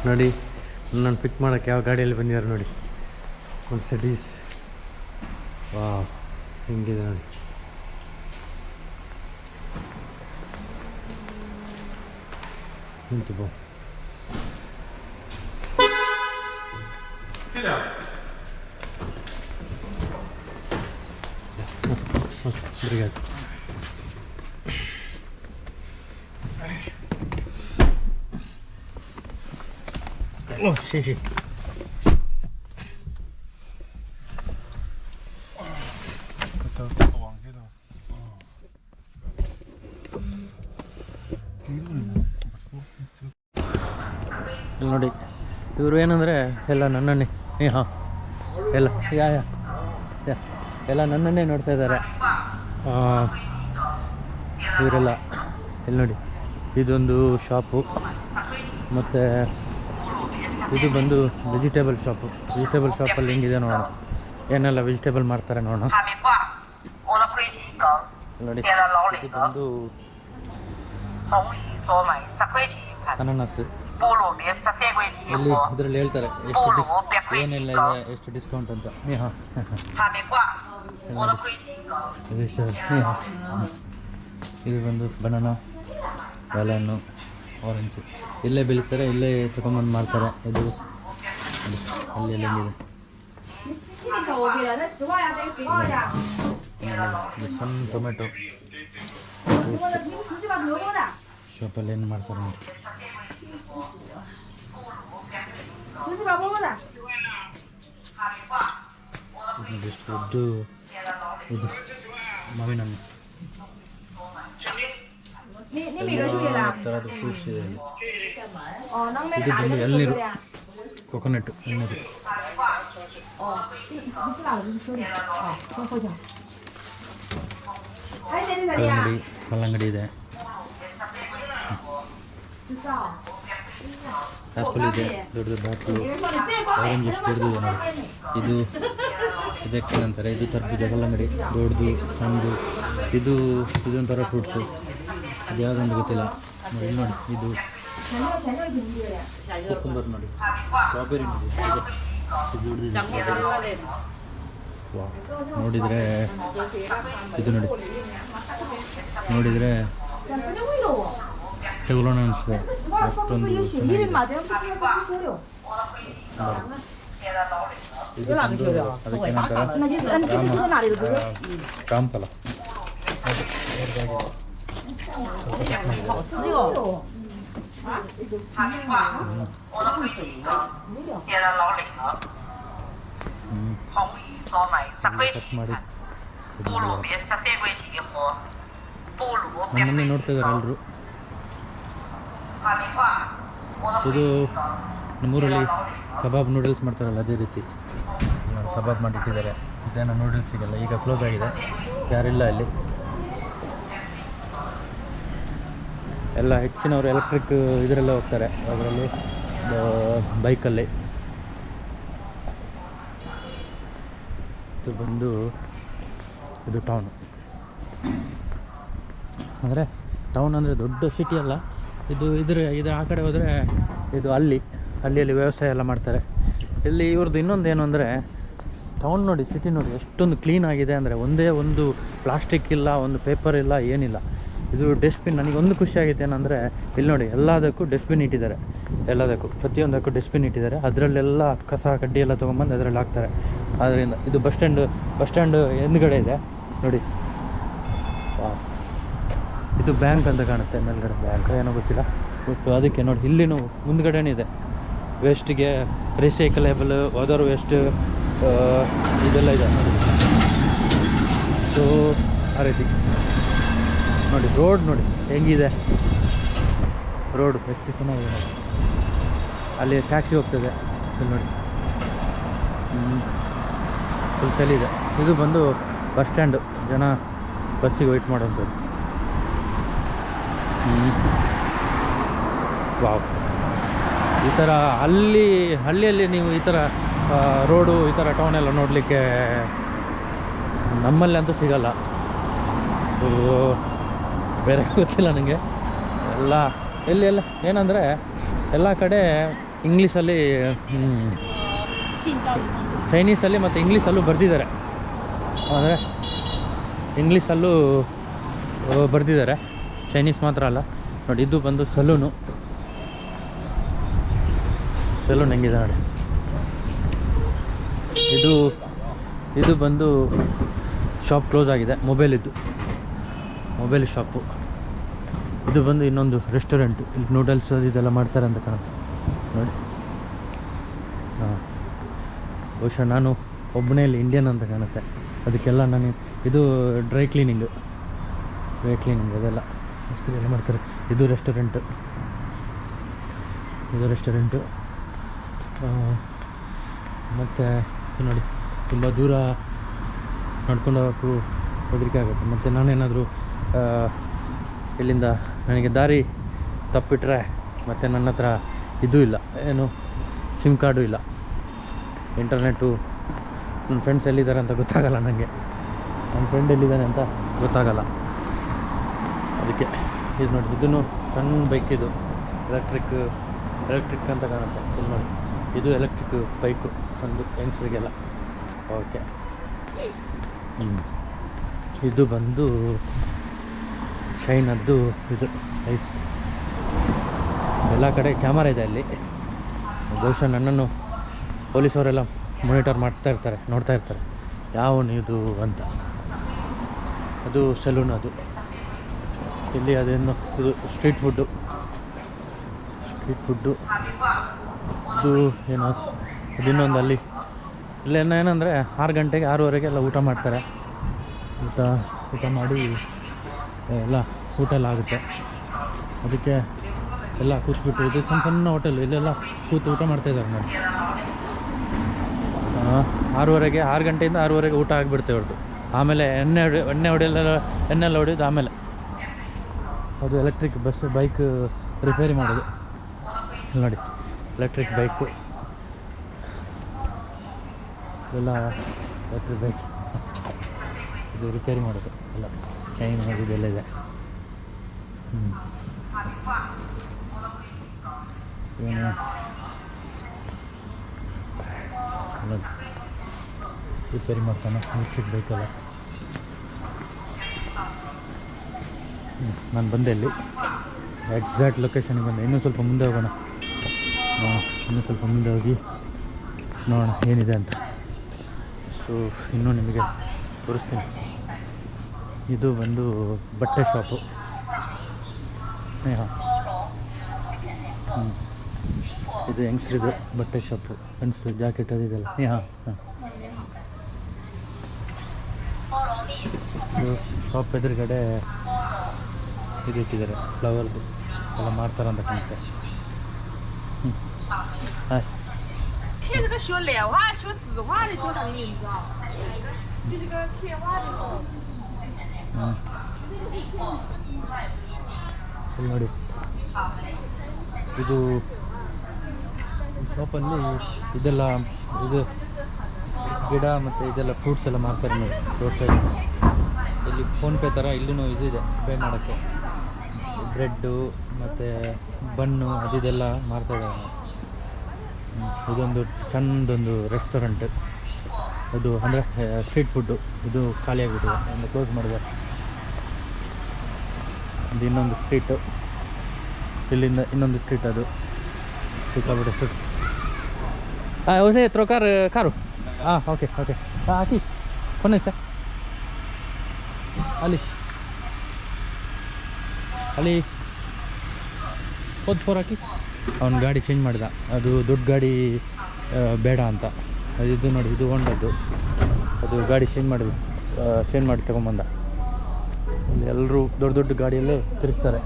ನೋಡಿ ನನ್ನ ಪಿಕ್ ಮಾಡೋಕ್ಕೆ ಯಾವ ಗಾಡಿಯಲ್ಲಿ ಬಂದಿದ್ದಾರೆ ನೋಡಿ. ಮರ್ಸಿಡೀಸ್. ವಾ ಹಿಂಗಿದೆ ನೋಡಿ. ನಿಂತು ಬೋ. Obrigado. Oh, sim, sim. ಇಲ್ಲಿ ನೋಡಿ, ಇವರು ಏನಂದರೆ ಎಲ್ಲ ನನ್ನನ್ನೇ ಹಾಂ ಎಲ್ಲ ಎಲ್ಲ ನನ್ನನ್ನೇ ನೋಡ್ತಾ ಇದ್ದಾರೆ ಇವರೆಲ್ಲ. ಇಲ್ಲಿ ನೋಡಿ, ಇದೊಂದು ಶಾಪು, ಮತ್ತು ಇದು ಬಂದು ವೆಜಿಟೇಬಲ್ ಶಾಪು. ವೆಜಿಟೇಬಲ್ ಶಾಪಲ್ಲಿ ಹೆಂಗಿದೆ ನೋಡೋಣ, ಏನೆಲ್ಲ ವೆಜಿಟೇಬಲ್ ಮಾಡ್ತಾರೆ ನೋಡೋಣ. ನೋಡಿ, ಇದು ಬಂದು ಅನಾನಸ್. ಇಲ್ಲಿ ಇದರಲ್ಲಿ ಹೇಳ್ತಾರೆ ಎಷ್ಟು ಏನೆಲ್ಲ ಇದೆ, ಎಷ್ಟು ಡಿಸ್ಕೌಂಟ್ ಅಂತ. ಹಾಂ ಇದು ಬಂದು ಬನಾನಾ, ಬಾಳೆಹಣ್ಣು, ಆರೆಂಜು ಇಲ್ಲೇ ಬೆಳೀತಾರೆ, ಇಲ್ಲೇ ತಗೊಂಬಂದು ಮಾಡ್ತಾರೆ. ಇದು ಅಲ್ಲಿ ಎಲ್ಲ ಹೆಂಗಿದೆ, ಸಣ್ಣ ಟೊಮೆಟೊ ಶಾಪಲ್ಲಿ ಏನು ಮಾಡ್ತಾರೆ ನೋಡಿ. ಎಷ್ಟು ದೊಡ್ಡ ಇದು ಮಾವಿನ ಹಣ್ಣು, ಥರದ ಫ್ರೂಟ್ಸ್ ಇದೆ. ಇದು ಬಂದು ಎಳ್ನೀರು, ಕೊಕೊನಟ್ ಎಳ್ನೀರು. ಕಲ್ಲಂಗಡಿ ಇದೆ, ಆ್ಯಪಲ್ ಇದೆ, ದೊಡ್ಡ ಬಾಟ್ಲು, ಆರೆಂಜ್ ಎಷ್ಟು ದೊಡ್ಡದಿದೆ ನೋಡಿ. ಇದು ಇದಕ್ಕೆ ಅಂತಾರೆ, ಇದು ತರಬೂಜ, ಕಲ್ಲಂಗಡಿ ದೊಡ್ಡದು ಸಣ್ಣದು. ಇದೊಂಥರ ಫ್ರೂಟ್ಸು, ಅದು ಯಾವುದೊಂದು ಗೊತ್ತಿಲ್ಲ ನೋಡಿ. ನೋಡಿ ಇದು ಕುಕುಂಬರ್ ನೋಡಿ, ಸ್ಟ್ರಾಬೆರಿ ನೋಡಿ, ವಾ ನೋಡಿದರೆ ಇದು ನೋಡಿ, ನೋಡಿದರೆ ತಗೊಳ್ಳೋಣ ಅನಿಸ್ತದೆ, ಅಷ್ಟೊಂದು ಚೆನ್ನಾಗಿದೆ. ಇದು ಅದಕ್ಕೇನಂತಾರೆ ರಾಮಫಲ. ಕಟ್ ಮಾಡಿ ನಮ್ಮನ್ನೇ ನೋಡ್ತಾ ಇದ್ದಾರೆ ಎಲ್ಲರೂ. ಇದು ನಮ್ಮೂರಲ್ಲಿ ಕಬಾಬ್ ನೂಡಲ್ಸ್ ಮಾಡ್ತಾರಲ್ಲ ಅದೇ ರೀತಿ ಕಬಾಬ್ ಮಾಡಿಟ್ಟಿದ್ದಾರೆ. ಇದೇನೋ ನೂಡಲ್ಸ್ ಸಿಗಲ್ಲ, ಈಗ ಕ್ಲೋಸ್ ಆಗಿದೆ, ಯಾರಿಲ್ಲ ಇಲ್ಲಿ. ಎಲ್ಲ ಹೆಚ್ಚಿನವರು ಎಲೆಕ್ಟ್ರಿಕ್ ಇದರಲ್ಲೇ ಹೋಗ್ತಾರೆ, ಅದರಲ್ಲಿ ಬೈಕಲ್ಲಿ. ಇದು ಬಂದು ಇದು ಟೌನು, ಅಂದರೆ ಟೌನ್ ಅಂದರೆ ದೊಡ್ಡ ಸಿಟಿ ಅಲ್ಲ ಇದು. ಇದು ಆ ಕಡೆ ಹೋದರೆ ಇದು ಹಳ್ಳಿಯಲ್ಲಿ ವ್ಯವಸಾಯ ಎಲ್ಲ ಮಾಡ್ತಾರೆ. ಇಲ್ಲಿ ಇವ್ರದ್ದು ಇನ್ನೊಂದು ಏನು ಅಂದರೆ, ಟೌನ್ ನೋಡಿ, ಸಿಟಿ ನೋಡಿ ಎಷ್ಟೊಂದು ಕ್ಲೀನ್ ಆಗಿದೆ ಅಂದರೆ, ಒಂದೇ ಒಂದು ಪ್ಲಾಸ್ಟಿಕ್ ಇಲ್ಲ, ಒಂದು ಪೇಪರ್ ಇಲ್ಲ, ಏನಿಲ್ಲ. ಇದು ಡಸ್ಟ್ಬಿನ್, ನನಗೆ ಒಂದು ಖುಷಿ ಆಗೈತೆ ಏನಂದರೆ, ಇಲ್ಲಿ ನೋಡಿ ಎಲ್ಲದಕ್ಕೂ ಡಸ್ಟ್ಬಿನ್ ಇಟ್ಟಿದ್ದಾರೆ, ಎಲ್ಲದಕ್ಕೂ ಪ್ರತಿಯೊಂದಕ್ಕೂ ಡಸ್ಟ್ಬಿನ್ ಇಟ್ಟಿದ್ದಾರೆ. ಅದರಲ್ಲೆಲ್ಲ ಕಸ ಕಡ್ಡಿ ಎಲ್ಲ ತೊಗೊಂಬಂದು ಅದರಲ್ಲಿ ಹಾಕ್ತಾರೆ. ಆದ್ದರಿಂದ ಇದು ಬಸ್ ಸ್ಟ್ಯಾಂಡ್ ಹಿಂದ್ಗಡೆ ಇದೆ ನೋಡಿ. ಇದು ಬ್ಯಾಂಕ್ ಅಂತ ಕಾಣುತ್ತೆ, ಮೇಲ್ಗಡೆ ಬ್ಯಾಂಕ್ ಏನೋ ಗೊತ್ತಿಲ್ಲ, ಬಟ್ ಅದಕ್ಕೆ ನೋಡಿ ಇಲ್ಲಿನೂ ಮುಂದ್ಗಡೆನೇ ಇದೆ. ವೇಸ್ಟಿಗೆ ರಿಸೈಕಲೇಬಲ್, ಅದರ್ ವೇಸ್ಟ್ ಇದೆಲ್ಲ ಇದೆ ನೋಡಿ. ಸೊ ಆ ರೀತಿ ನೋಡಿ, ರೋಡ್ ನೋಡಿ ಹೆಂಗಿದೆ, ರೋಡು ಎಷ್ಟು ಚೆನ್ನಾಗಿದೆ ನೋಡಿ. ಅಲ್ಲಿ ಟ್ಯಾಕ್ಸಿ ಹೋಗ್ತದೆ ಇಲ್ಲಿ ನೋಡಿ, ಫುಲ್ ಚಳಿ ಇದೆ. ಇದು ಬಂದು ಬಸ್ ಸ್ಟ್ಯಾಂಡು, ಜನ ಬಸ್ಸಿಗೆ ವೆಯ್ಟ್ ಮಾಡೋಂಥದ್ದು. ವಾವ್, ಈ ಥರ ಹಳ್ಳಿಯಲ್ಲಿ ನೀವು ಈ ಥರ ರೋಡು, ಈ ಥರ ಟೌನೆಲ್ಲ ನೋಡಲಿಕ್ಕೆ ನಮ್ಮಲ್ಲಿ ಅಂತೂ ಸಿಗಲ್ಲ. ಸೊ ಬೇರೆ ಗೊತ್ತಿಲ್ಲ ನನಗೆ. ಎಲ್ಲ ಏನಂದರೆ ಎಲ್ಲ ಕಡೆ ಇಂಗ್ಲೀಷಲ್ಲಿ ಚೈನೀಸಲ್ಲಿ ಮತ್ತು ಇಂಗ್ಲೀಷಲ್ಲೂ ಬರೆದಿದ್ದಾರೆ. ಆದರೆ ಇಂಗ್ಲೀಷಲ್ಲೂ ಬರೆದಿದ್ದಾರೆ, ಚೈನೀಸ್ ಮಾತ್ರ ಅಲ್ಲ. ನೋಡಿ ಇದು ಬಂದು ಸಲೂನು ಹೆಂಗಿದೆ ನೋಡಿ. ಇದು ಬಂದು ಶಾಪ್ ಕ್ಲೋಸ್ ಆಗಿದೆ, ಮೊಬೈಲ್ ಶಾಪು. ಇದು ಬಂದು ಇನ್ನೊಂದು ರೆಸ್ಟೋರೆಂಟು, ಇಲ್ಲಿ ನೂಡಲ್ಸ್ ಇದೆಲ್ಲ ಮಾಡ್ತಾರೆ ಅಂತ ಕಾಣುತ್ತೆ ನೋಡಿ. ಹಾಂ, ಬಹುಶಃ ನಾನು ಒಬ್ಬನೇ ಇಲ್ಲಿ ಇಂಡಿಯನ್ ಅಂತ ಕಾಣುತ್ತೆ, ಅದಕ್ಕೆಲ್ಲ ನಾನು. ಇದು ಡ್ರೈ ಕ್ಲೀನಿಂಗು ಅದೆಲ್ಲ ಇಸ್ತ್ರಿ ಎಲ್ಲ ಮಾಡ್ತಾರೆ. ಇದು ರೆಸ್ಟೋರೆಂಟು ಮತ್ತು ನೋಡಿ ತುಂಬ ದೂರ ನಡ್ಕೊಂಡು ಹೋಗೋಕ್ಕೂ ಹೆದರಿಕೆ ಆಗುತ್ತೆ. ಮತ್ತು ನಾನೇನಾದರೂ ಇಲ್ಲಿಂದ ನನಗೆ ದಾರಿ ತಪ್ಪಿಟ್ರೆ ಮತ್ತು ನನ್ನ ಹತ್ರ ಇದೂ ಇಲ್ಲ, ಏನು ಸಿಮ್ ಕಾರ್ಡು ಇಲ್ಲ, ಇಂಟರ್ನೆಟ್ಟು, ನನ್ನ ಫ್ರೆಂಡ್ಸ್ ಎಲ್ಲಿದ್ದಾರೆ ಅಂತ ಗೊತ್ತಾಗಲ್ಲ ನನಗೆ, ನನ್ನ ಫ್ರೆಂಡ್ ಎಲ್ಲಿದ್ದಾನೆ ಅಂತ ಗೊತ್ತಾಗಲ್ಲ. ಅದಕ್ಕೆ ಇದು ನೋಡಿ, ಇದನ್ನು ಸಣ್ಣ ಬೈಕ್, ಇದು ಎಲೆಕ್ಟ್ರಿಕ್ ಅಂತ ಕಾಣುತ್ತೆ. ಇಲ್ಲಿ ನೋಡಿ, ಇದು ಎಲೆಕ್ಟ್ರಿಕ್ ಬೈಕು ಒಂದು ಯಂಗ್ಸ್ರಿಗೆಲ್ಲ. ಓಕೆ, ಇದು ಬಂದು ಶೈನದ್ದು. ಇದು ಎಲ್ಲ ಕಡೆ ಕ್ಯಾಮರಾ ಇದೆ ಅಲ್ಲಿ. ಬಹುಶಃ ನನ್ನನ್ನು ಪೊಲೀಸವರೆಲ್ಲ ಮಾನಿಟರ್ ನೋಡ್ತಾ ಇರ್ತಾರೆ ಯಾವನು ಇದು ಅಂತ. ಅದು ಸಲೂನ್. ಅದು ಇಲ್ಲಿ ಅದೇನು ಇದು ಸ್ಟ್ರೀಟ್ ಫುಡ್ಡು. ಇದು ಏನೋ ಅದು ಇನ್ನೊಂದು ಅಲ್ಲಿ ಏನಂದರೆ 6 ಗಂಟೆಗೆ 6:15 ಎಲ್ಲ ಊಟ ಮಾಡ್ತಾರೆ. ಊಟ ಮಾಡಿ ಎಲ್ಲ ಊಟ ಎಲ್ಲ ಆಗುತ್ತೆ. ಅದಕ್ಕೆ ಎಲ್ಲ ಕೂತ್ಬಿಟ್ಟು, ಇದು ಸಣ್ಣ ಹೋಟೆಲ್, ಇಲ್ಲೆಲ್ಲ ಕೂತು ಊಟ ಮಾಡ್ತಾಯಿದ್ದಾರೆ ನೋಡಿ. 6 ಗಂಟೆಯಿಂದ 6:15 ಊಟ ಆಗಿಬಿಡುತ್ತೆ ಅವ್ರದ್ದು. ಆಮೇಲೆ ಎಣ್ಣೆ ಹೊಡೆಯೋದು. ಆಮೇಲೆ ಅದು ಎಲೆಕ್ಟ್ರಿಕ್ ಬೈಕ್ ರಿಪೇರಿ ಮಾಡೋದು ನೋಡಿ. ಎಲೆಕ್ಟ್ರಿಕ್ ಬೈಕು ಎಲ್ಲ ಎಲೆಕ್ಟ್ರಿಕ್ ಬೈಕ್ ಇದು ರಿಪೇರಿ ಮಾಡೋದು ಎಲ್ಲ. ಚೈನ್ ಇದೆಲ್ಲ ಇದೆ. ರಿಪೇರಿ ಮಾಡ್ತಾನೆ ಎಲೆಕ್ಟ್ರಿಕ್ ಬೈಕೆಲ್ಲ. ನಾನು ಬಂದೆ ಇಲ್ಲಿ ಎಕ್ಸಾಕ್ಟ್ ಲೊಕೇಶನ್ಗೆ ಬಂದೆ. ಇನ್ನೂ ಸ್ವಲ್ಪ ಮುಂದೆ ಹೋಗೋಣ, ಹೋಗಿ ನೋಡೋಣ ಏನಿದೆ ಅಂತ. ಸೊ ಇನ್ನೂ ನಿಮಗೆ ತೋರಿಸ್ತೀನಿ. ಇದು ಬಂದು ಬಟ್ಟೆ ಶಾಪು. ಹಾಂ, ಇದು ಯಂಗ್ಸ್ರಿದು ಬಟ್ಟೆ ಶಾಪು, ಯಂಗ್ಸ್ರು ಜಾಕೆಟ್ ಅದಿದೆಲ್ಲ. ಹಾಂ, ಇದು ಶಾಪ್ ಎದುರುಗಡೆ ಇದು ಇಟ್ಟಿದ್ದಾರೆ, ಫ್ಲವರ್ದು ಎಲ್ಲ ಮಾಡ್ತಾರಂತ ಕಾಣುತ್ತೆ. ಹಾಂ,贴这个学蓝花、学紫花的叫什么名字啊？就这个贴花的。ಇಲ್ಲಿ ನೋಡಿ, ಇದು ಶಾಪಲ್ಲಿ ಇದೆಲ್ಲ ಇದು ಗಿಡ ಮತ್ತು ಇದೆಲ್ಲ ಫ್ರೂಟ್ಸ್ ಎಲ್ಲ ಮಾರ್ತಾರೆ ನೋಡಿ ರೋಡ್ ಸೈಡ್. ಇಲ್ಲಿ ಫೋನ್ಪೇ ಥರ ಇಲ್ಲೂ ಇದಿದೆ ಪೇ ಮಾಡೋಕ್ಕೆ. ಬ್ರೆಡ್ಡು ಮತ್ತು ಬನ್ನು ಅದಿದೆಲ್ಲ ಮಾರ್ತಾಯಿದ್ದಾರೆ. ಇದೊಂದು ಸಣ್ಣದೊಂದು ರೆಸ್ಟೋರೆಂಟ್, ಅದು ಅಂದರೆ ಸ್ಟ್ರೀಟ್ ಫುಡ್ಡು. ಇದು ಖಾಲಿಯಾಗಿಬಿಟ್ಟಿದೆ, ಒಂದು ಕ್ಲೋಸ್ ಮಾಡಿದ್ದಾರೆ. ಇದು ಇನ್ನೊಂದು ಸ್ಟ್ರೀಟು, ಇಲ್ಲಿಂದ ಇನ್ನೊಂದು ಸ್ಟ್ರೀಟ್, ಅದು ಸಿಕ್ಕಾಬಿಟ್ಟೆ ಸ್ಟ್ರೀಟ್. ಹೊಸ ಕಾರು. ಹಾಂ, ಓಕೆ ಹಾಕಿ ಕೊನೆ ಸರ್. ಅಲ್ಲಿ ಫೋರ್ ಹಾಕಿ. ಅವ್ನು ಗಾಡಿ ಚೇಂಜ್ ಮಾಡಿದ, ಅದು ದೊಡ್ಡ ಗಾಡಿ ಬೇಡ ಅಂತ. ಇದು ನೋಡಿ, ಇದು ಹೊಂಡದ್ದು, ಅದು ಗಾಡಿ ಚೇಂಜ್ ಮಾಡಿ ತಗೊಂಬಂದ. ಇಲ್ಲಿ ಎಲ್ಲರೂ ದೊಡ್ಡ ಗಾಡಿಯಲ್ಲೇ ತಿರುಗ್ತಾರೆ.